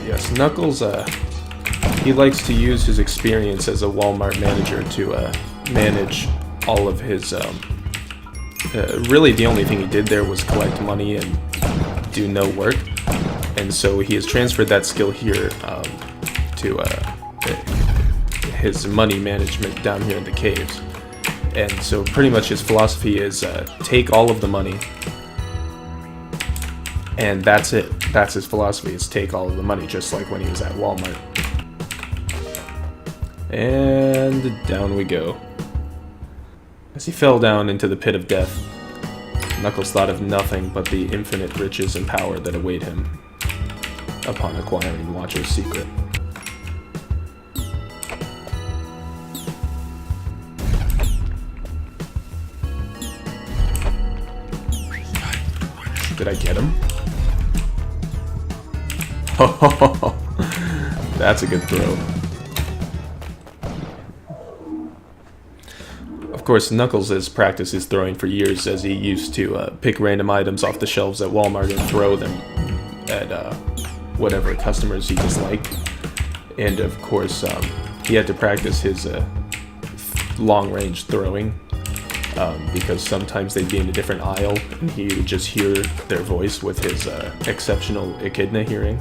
Yes, Knuckles, he likes to use his experience as a Walmart manager to manage all of his, really the only thing he did there was collect money and do no work. And so he has transferred that skill here to his money management down here in the caves. And so pretty much his philosophy is take all of the money, and that's it. That's his philosophy, is take all of the money, just like when he was at Walmart. And down we go. As he fell down into the pit of death, Knuckles thought of nothing but the infinite riches and power that await him upon acquiring Waacho's secret. Did I get him? Oh, that's a good throw. Of course, Knuckles has practiced his throwing for years, as he used to pick random items off the shelves at Walmart and throw them at whatever customers he disliked. And of course, he had to practice his long-range throwing. Because sometimes they'd be in a different aisle, and he would just hear their voice with his exceptional echidna hearing.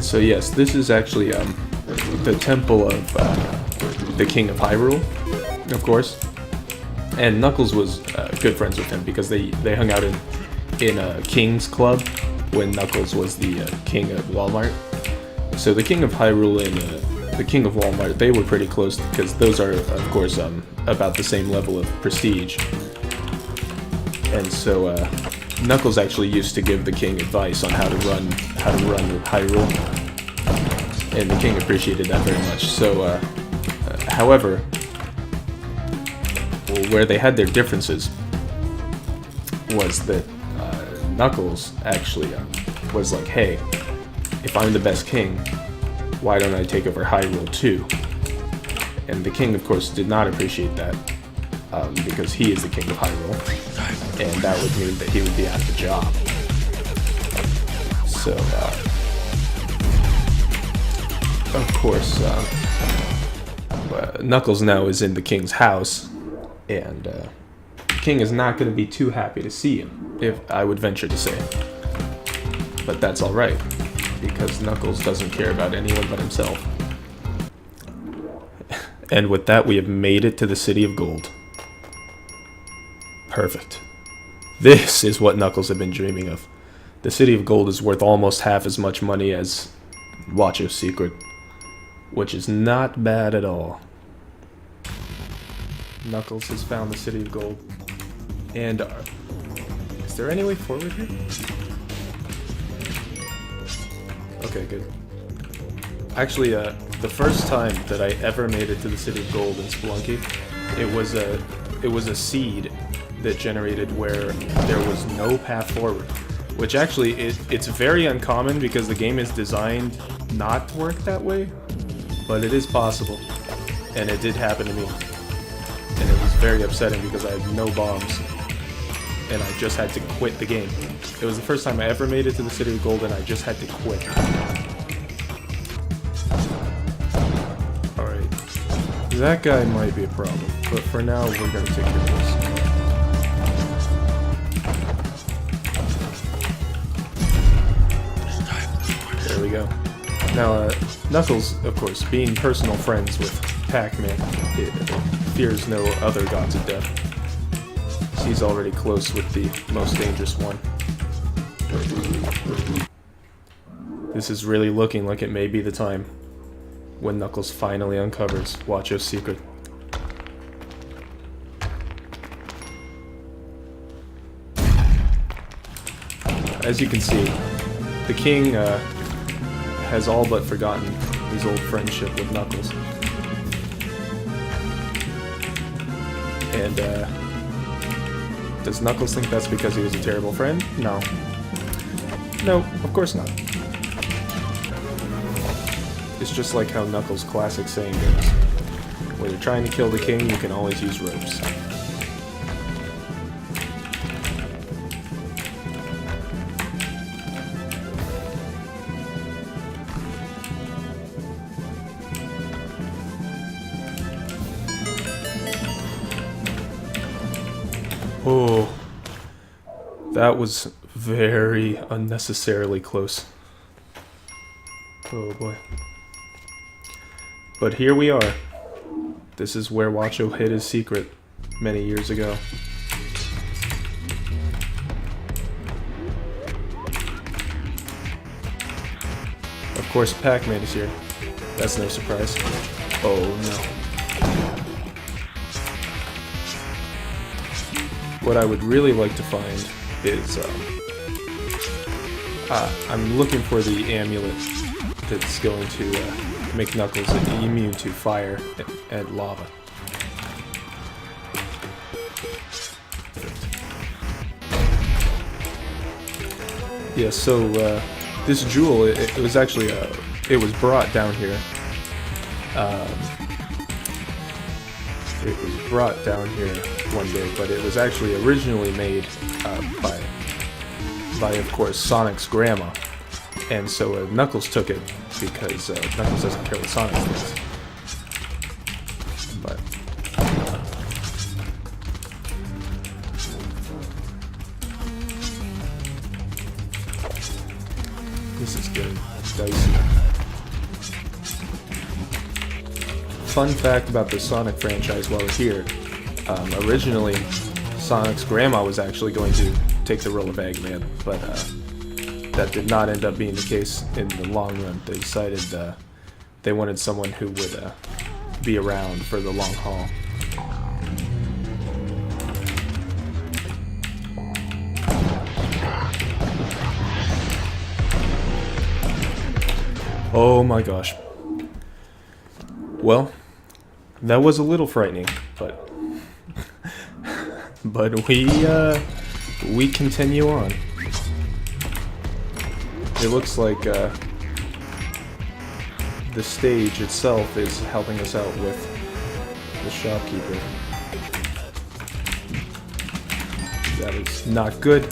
So yes, this is actually the temple of the King of Hyrule, of course. And Knuckles was good friends with him because they hung out in a King's Club when Knuckles was the King of Walmart. So the King of Hyrule and the King of Walmart, they were pretty close because those are, of course, about the same level of prestige. And so Knuckles actually used to give the King advice on how to run Hyrule. And the King appreciated that very much. So, however, where they had their differences was that Knuckles actually was like, hey, if I'm the best king, why don't I take over Hyrule too? And the King, of course, did not appreciate that, because he is the King of Hyrule, and that would mean that he would be out of the job. So, of course, Knuckles now is in the King's house, and the King is not going to be too happy to see him, if I would venture to say. But that's alright, because Knuckles doesn't care about anyone but himself. And with that, we have made it to the City of Gold. Perfect. This is what Knuckles had been dreaming of. The City of Gold is worth almost half as much money as Waacho's secret, which is not bad at all. Knuckles has found the City of Gold. And is there any way forward here? Okay, good. Actually, the first time that I ever made it to the City of Gold in Spelunky, it was a seed that generated where there was no path forward. Which actually, it's very uncommon because the game is designed not to work that way. But it is possible, and it did happen to me, and it was very upsetting because I had no bombs, and I just had to quit the game. It was the first time I ever made it to the City of Gold, and I just had to quit. Alright, that guy might be a problem, but for now we're going to take care of this. There we go. Now, Knuckles, of course, being personal friends with Pac-Man, fears no other gods of death. He's already close with the most dangerous one. This is really looking like it may be the time when Knuckles finally uncovers Waacho's secret. As you can see, the King has all but forgotten his old friendship with Knuckles. And does Knuckles think that's because he was a terrible friend? No. No, of course not. It's just like how Knuckles' classic saying goes. When you're trying to kill the king, you can always use ropes. Oh, that was very unnecessarily close. Oh boy. But here we are. This is where Waacho hid his secret many years ago. Of course, Pac-Man is here. That's no surprise. Oh no. What I would really like to find is, I'm looking for the amulet that's going to make Knuckles immune to fire and lava. Yeah, so this jewel, it was actually, it was brought down here. It was brought down here one day, but it was actually originally made by of course, Sonic's grandma. And so Knuckles took it because Knuckles doesn't care what Sonic thinks. But this is getting dicey. Fun fact about the Sonic franchise while we're here. Originally, Sonic's grandma was actually going to take the role of Eggman, but that did not end up being the case in the long run. They decided they wanted someone who would be around for the long haul. Oh my gosh. Well, that was a little frightening, but we continue on. It looks like the stage itself is helping us out with the shopkeeper. That is not good.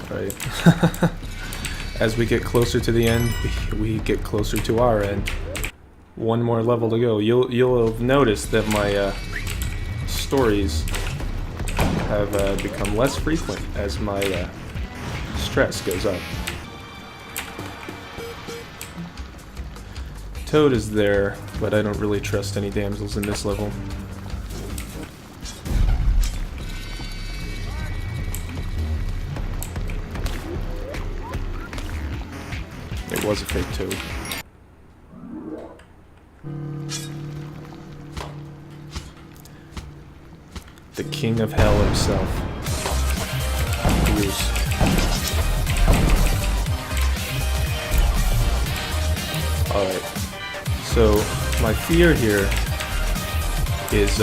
Right. As we get closer to the end, we get closer to our end. One more level to go. You'll have noticed that my stories have become less frequent as my stress goes up. Toad is there, but I don't really trust any damsels in this level. It was a fake Toad. The King of Hell himself. Bruce. Alright. So, my fear here is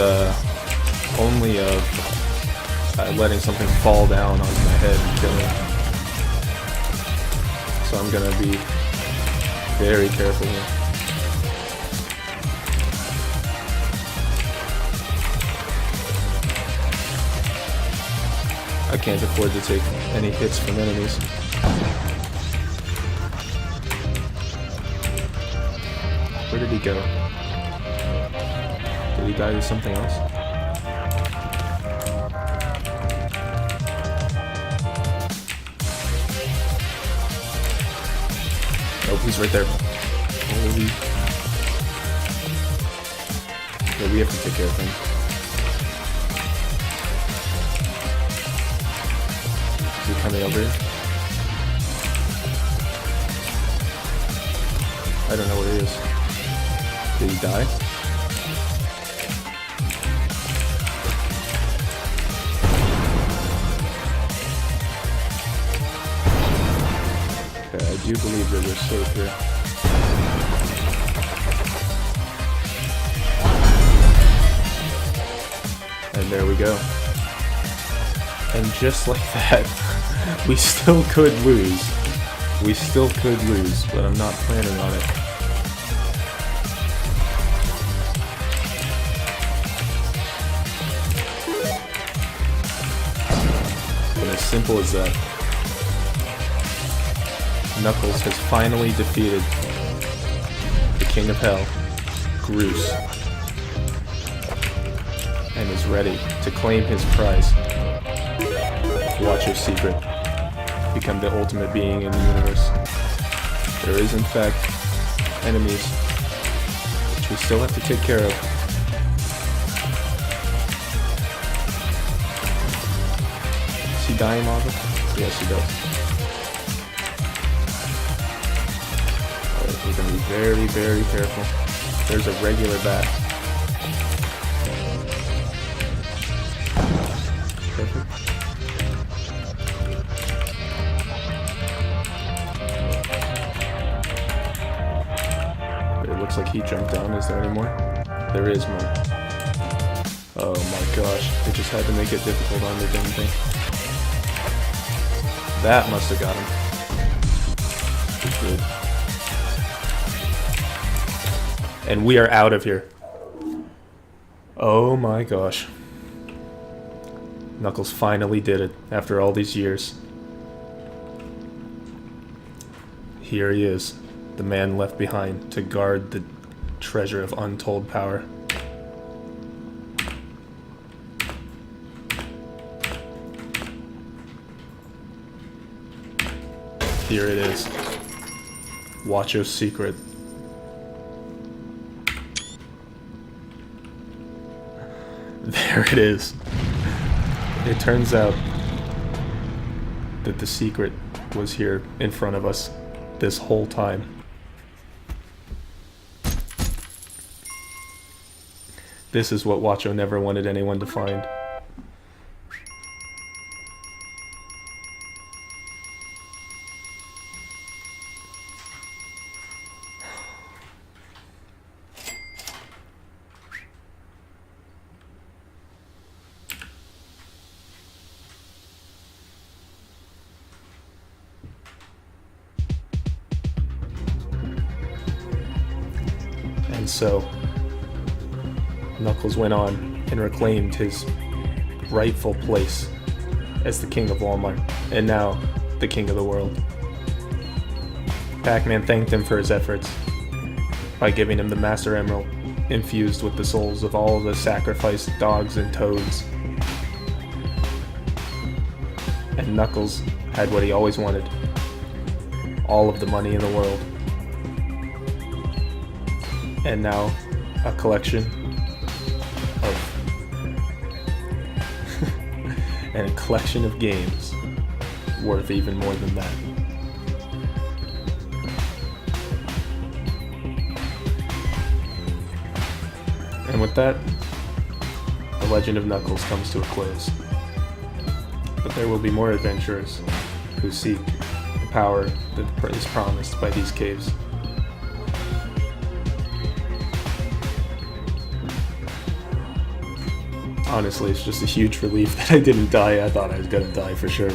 only of letting something fall down onto my head and kill it. So I'm gonna be very careful here. I can't afford to take any hits from enemies. Where did he go? Did he die to something else? Nope, he's right there. Holy. Yeah, we have to take care of him. Is he coming over here? I don't know where he is. Did he die? do believe that we're safe here. And there we go. And just like that, we still could lose. We still could lose, but I'm not planning on it. And as simple as that, Knuckles has finally defeated the King of Hell, Groose, and is ready to claim his prize. Waacho's secret. Become the ultimate being in the universe. There is, in fact, enemies which we still have to take care of. Is he dying, Marvel? Yes, he does. Alright, we're gonna be very, very careful. There's a regular bat. Perfect. Looks like he jumped down. Is there any more? There is more. Oh my gosh. They just had to make it difficult on me, didn't they? That must have got him. Good. And we are out of here. Oh my gosh. Knuckles finally did it after all these years. Here he is. The man left behind to guard the treasure of untold power. Here it is. Waacho's secret. There it is. It turns out that the secret was here in front of us this whole time. This is what Waacho never wanted anyone to find. And so Knuckles went on and reclaimed his rightful place as the King of Walmart, and now the King of the world. Pac-Man thanked him for his efforts by giving him the Master Emerald infused with the souls of all of the sacrificed dogs and toads. And Knuckles had what he always wanted: all of the money in the world. And now a collection and a collection of games worth even more than that. And with that, the Legend of Knuckles comes to a close. But there will be more adventurers who seek the power that is promised by these caves. Honestly, it's just a huge relief that I didn't die. I thought I was gonna die for sure.